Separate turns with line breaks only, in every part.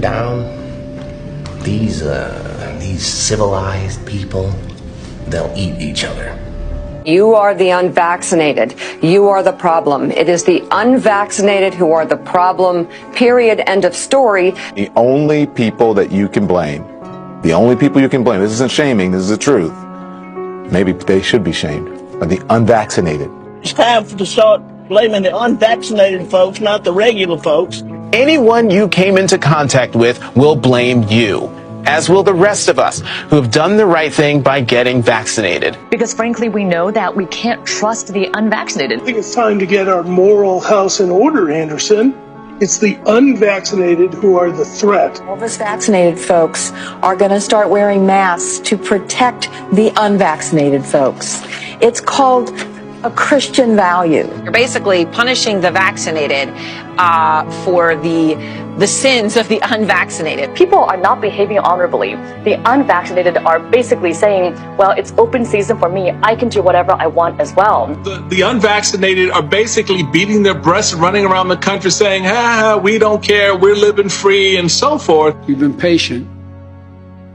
down, these civilized people, they'll eat each other.
You are the unvaccinated. You are the problem. It is the unvaccinated who are the problem, period, end of story.
The only people that you can blame, this isn't shaming, this is the truth. Maybe they should be shamed, are the unvaccinated.
It's time to start blaming the unvaccinated folks, not the regular folks.
Anyone you came into contact with will blame you, as will the rest of us who have done the right thing by getting vaccinated.
Because frankly, we know that we can't trust the unvaccinated.
I think it's time to get our moral house in order, Anderson. It's the unvaccinated who are the threat.
All of us vaccinated folks are going to start wearing masks to protect the unvaccinated folks. It's called a Christian value.
You're basically punishing the vaccinated for the sins of the unvaccinated.
People are not behaving honorably. The unvaccinated are basically saying, well, it's open season for me. I can do whatever I want as well.
The unvaccinated are basically beating their breasts, running around the country saying, we don't care, we're living free, and so forth.
We've been patient,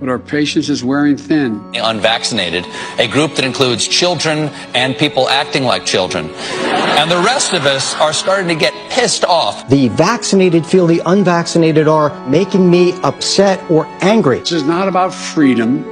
but our patience is wearing thin.
The unvaccinated, a group that includes children and people acting like children. And the rest of us are starting to get pissed off.
The vaccinated feel the unvaccinated are making me upset or angry.
This is not about freedom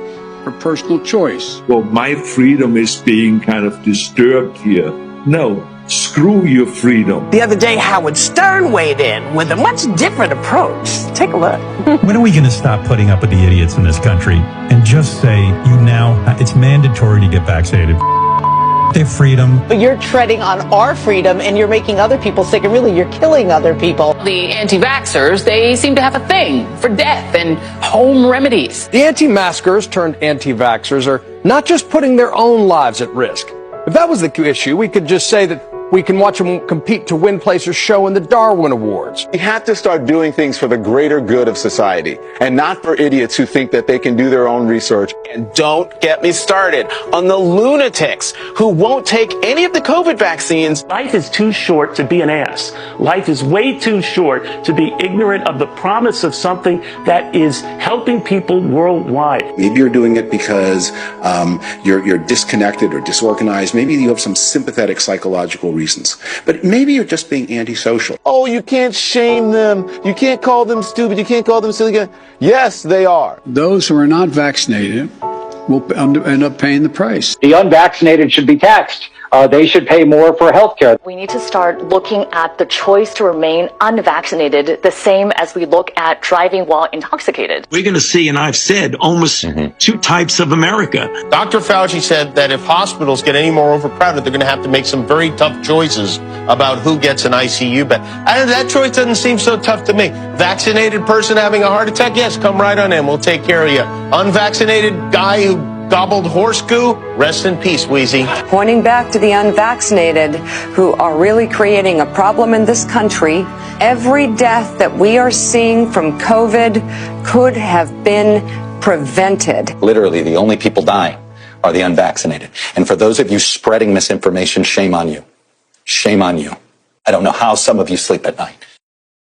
or personal choice.
Well, my freedom is being kind of disturbed here. No. Screw your freedom.
The other day, Howard Stern weighed in with a much different approach. Take a look.
When are we going to stop putting up with the idiots in this country and just say, it's mandatory to get vaccinated? Their freedom.
But you're treading on our freedom and you're making other people sick, and really you're killing other people.
The anti-vaxxers, they seem to have a thing for death and home remedies.
The anti-maskers turned anti-vaxxers are not just putting their own lives at risk. If that was the issue, we could just say that we can watch them compete to win place or show in the Darwin Awards.
We have to start doing things for the greater good of society and not for idiots who think that they can do their own research.
And don't get me started on the lunatics who won't take any of the COVID vaccines.
Life is too short to be an ass. Life is way too short to be ignorant of the promise of something that is helping people worldwide.
Maybe you're doing it because you're disconnected or disorganized. Maybe you have some sympathetic psychological reasons. But maybe you're just being antisocial.
Oh, you can't shame them. You can't call them stupid. You can't call them silly. Yes, they are.
Those who are not vaccinated will end up paying the price.
The unvaccinated should be taxed. They should pay more for health care.
We need to start looking at the choice to remain unvaccinated the same as we look at driving while intoxicated.
We're going to see, and I've said, almost two types of America.
Dr. Fauci said that if hospitals get any more overcrowded, they're going to have to make some very tough choices about who gets an ICU bed. And that choice doesn't seem so tough to me. Vaccinated person having a heart attack, yes, come right on in. We'll take care of you. Unvaccinated guy who gobbled horse goo, rest in peace, Wheezy.
Pointing back to the unvaccinated who are really creating a problem in this country, every death that we are seeing from COVID could have been prevented.
Literally, the only people dying are the unvaccinated. And for those of you spreading misinformation, shame on you. Shame on you. I don't know how some of you sleep at night.